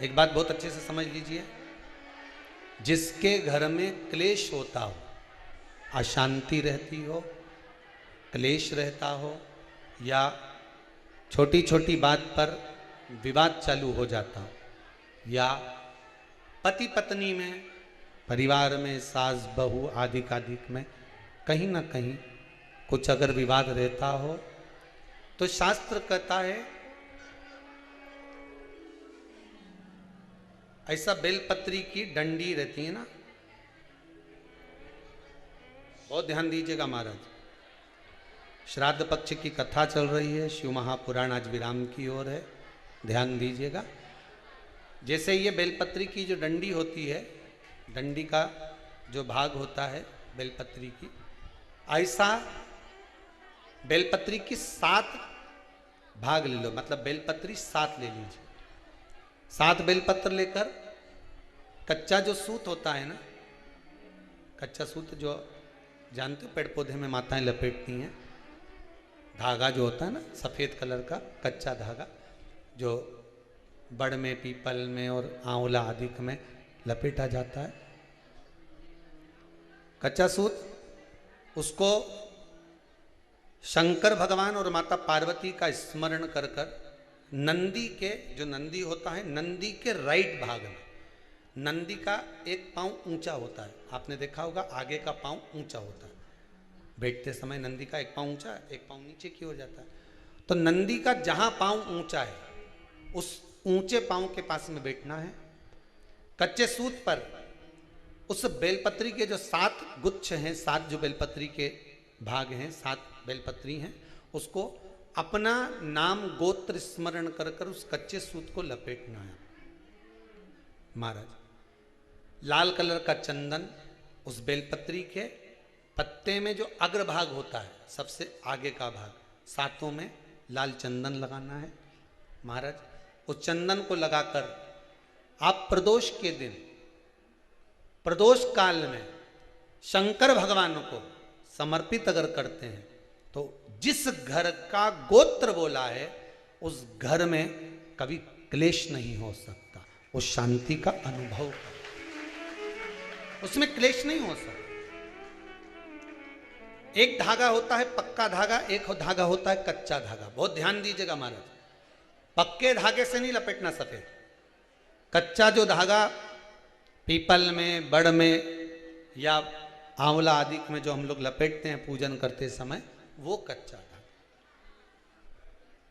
एक बात बहुत अच्छे से समझ लीजिए, जिसके घर में क्लेश होता हो, अशांति रहती हो, क्लेश रहता हो, या छोटी छोटी बात पर विवाद चालू हो जाता हो, या पति पत्नी में, परिवार में, सास बहू आदि कादिक में कहीं ना कहीं कुछ अगर विवाद रहता हो, तो शास्त्र कहता है ऐसा बेलपत्री की डंडी रहती है ना, बहुत ध्यान दीजिएगा महाराज। श्राद्ध पक्ष की कथा चल रही है, शिव महापुराण आज विराम की ओर है, ध्यान दीजिएगा। जैसे ये बेलपत्री की जो डंडी होती है, डंडी का जो भाग होता है बेलपत्री की, ऐसा बेलपत्री की 7 भाग ले लो, मतलब बेलपत्री 7 ले लीजिए। 7 बेलपत्र लेकर कच्चा जो सूत होता है ना, कच्चा सूत जो जानते हो पेड़ पौधे में माताएं लपेटती हैं, धागा जो होता है ना सफ़ेद कलर का कच्चा धागा, जो बड़ में, पीपल में और आंवला आदि में लपेटा जाता है, कच्चा सूत, उसको शंकर भगवान और माता पार्वती का स्मरण कर कर नंदी के, जो नंदी होता है, नंदी के राइट भाग में, नंदी का एक पांव ऊंचा होता है, आपने देखा होगा आगे का पांव ऊंचा होता है, बैठते समय नंदी का एक पांव ऊंचा है, एक पांव नीचे की ओर जाता है। तो नंदी का जहां पांव ऊंचा है उस ऊंचे पांव के पास में बैठना है। कच्चे सूत पर उस बेलपत्री के जो 7 गुच्छ हैं, 7 जो बेलपत्री के भाग हैं, 7 बेलपत्री हैं, उसको अपना नाम गोत्र स्मरण कर कर उस कच्चे सूत को लपेटना है। महाराज लाल कलर का चंदन उस बेलपत्री के पत्ते में जो अग्रभाग होता है, सबसे आगे का भाग, 7 में लाल चंदन लगाना है। महाराज उस चंदन को लगाकर आप प्रदोष के दिन, प्रदोष काल में शंकर भगवान को समर्पित अगर करते हैं तो जिस घर का गोत्र बोला है उस घर में कभी क्लेश नहीं हो सकता, उस शांति का अनुभव कर, उसमें क्लेश नहीं हो सकता। एक धागा होता है पक्का धागा, एक धागा होता है कच्चा धागा, बहुत ध्यान दीजिएगा महाराज। पक्के धागे से नहीं लपेटना सफेद, कच्चा जो धागा पीपल में, बड़ में या आंवला आदि में जो हम लोग लपेटते हैं पूजन करते समय, वो कच्चा धागा।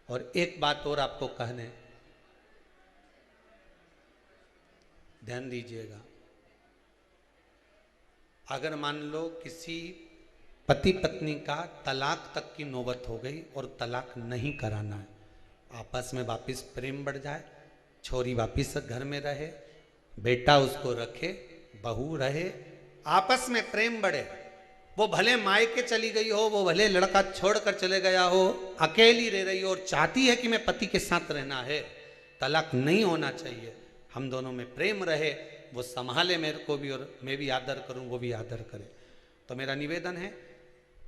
और एक बात और आपको कहने, ध्यान दीजिएगा, अगर मान लो किसी पति पत्नी का तलाक तक की नौबत हो गई और तलाक नहीं कराना है, आपस में वापिस प्रेम बढ़ जाए, छोरी वापिस घर में रहे, बेटा उसको रखे, बहू रहे, आपस में प्रेम बढ़े, वो भले मायके चली गई हो, वो भले लड़का छोड़कर चले गया हो, अकेली रह रही हो और चाहती है कि मैं पति के साथ रहना है, तलाक नहीं होना चाहिए, हम दोनों में प्रेम रहे, वो संभाले मेरे को भी और मैं भी आदर करूं, वो भी आदर करे। तो मेरा निवेदन है,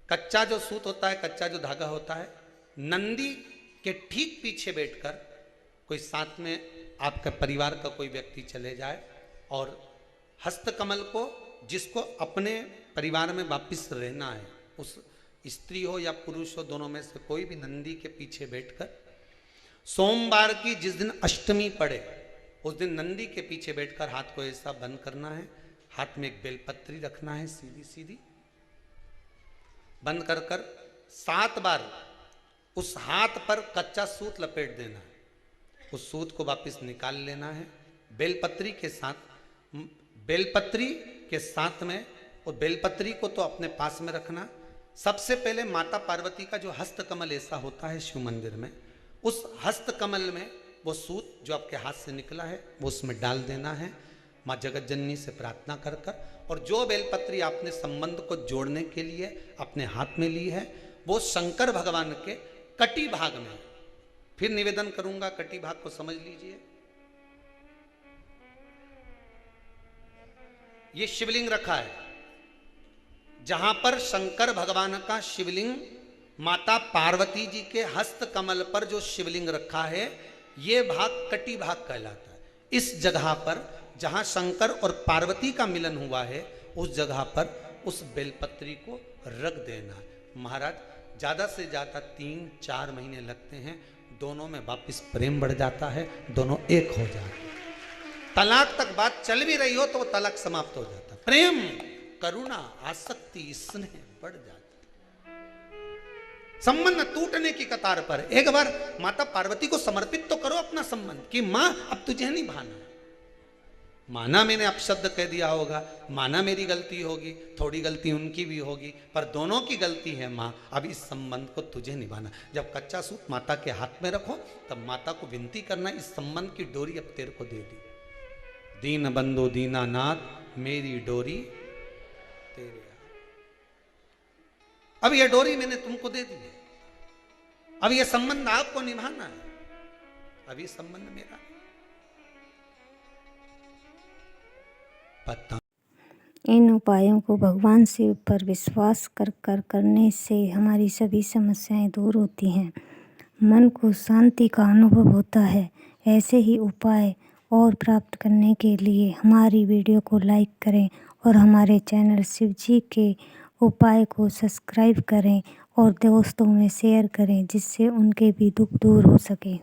कच्चा जो सूत होता है, कच्चा जो धागा होता है, नंदी के ठीक पीछे बैठकर कोई साथ में आपका परिवार का कोई व्यक्ति चले जाए और हस्तकमल को, जिसको अपने परिवार में वापिस रहना है, उस स्त्री हो या पुरुष हो, दोनों में से कोई भी नंदी के पीछे बैठकर, सोमवार की जिस दिन अष्टमी पड़े उस दिन नंदी के पीछे बैठकर हाथ को ऐसा बंद करना है, हाथ में एक बेलपत्री रखना है, सीधी सीधी बंद कर कर 7 बार उस हाथ पर कच्चा सूत लपेट देना है, उस सूत को वापस निकाल लेना है, बेलपत्री के साथ, बेलपत्री के साथ में, और बेलपत्री को तो अपने पास में रखना। सबसे पहले माता पार्वती का जो हस्तकमल ऐसा होता है शिव मंदिर में, उस हस्तकमल में वो सूत जो आपके हाथ से निकला है वो उसमें डाल देना है, माँ जगत जननी से प्रार्थना कर कर, और जो बेलपत्री आपने संबंध को जोड़ने के लिए अपने हाथ में ली है वो शंकर भगवान के कटी भाग में, फिर निवेदन करूंगा कटी भाग को समझ लीजिए। ये शिवलिंग रखा है, जहां पर शंकर भगवान का शिवलिंग, माता पार्वती जी के हस्त कमल पर जो शिवलिंग रखा है, ये भाग कटी भाग कहलाता है। इस जगह पर जहां शंकर और पार्वती का मिलन हुआ है, उस जगह पर उस बेलपत्री को रख देना। महाराज ज्यादा से ज्यादा 3-4 महीने लगते हैं, दोनों में वापिस प्रेम बढ़ जाता है, दोनों एक हो जाते हैं। तलाक तक बात चल भी रही हो तो वो तलाक समाप्त हो जाता है। प्रेम, करुणा, आसक्ति, स्नेह बढ़ जाता है। संबंध टूटने की कतार पर। एक बार माता पार्वती को समर्पित तो करो अपना संबंध कि मां अब तुझे नहीं भाना। माना मैंने अपशब्द कह दिया होगा, माना मेरी गलती होगी, थोड़ी गलती उनकी भी होगी, पर दोनों की गलती है मां, अब इस संबंध को तुझे निभाना। जब कच्चा सूत माता के हाथ में रखो तब माता को विनती करना, इस संबंध की डोरी अब तेरे को दे दी। दीन बंधु दीनानाथ मेरी डोरी तेरे हाथ। अब यह डोरी मैंने तुमको दे दी है, अब यह संबंध आपको निभाना है, अब ये संबंध मेरा पता। इन उपायों को भगवान शिव पर विश्वास कर करने से हमारी सभी समस्याएं दूर होती हैं, मन को शांति का अनुभव होता है। ऐसे ही उपाय और प्राप्त करने के लिए हमारी वीडियो को लाइक करें और हमारे चैनल शिवजी के उपाय को सब्सक्राइब करें और दोस्तों में शेयर करें, जिससे उनके भी दुख दूर हो सके।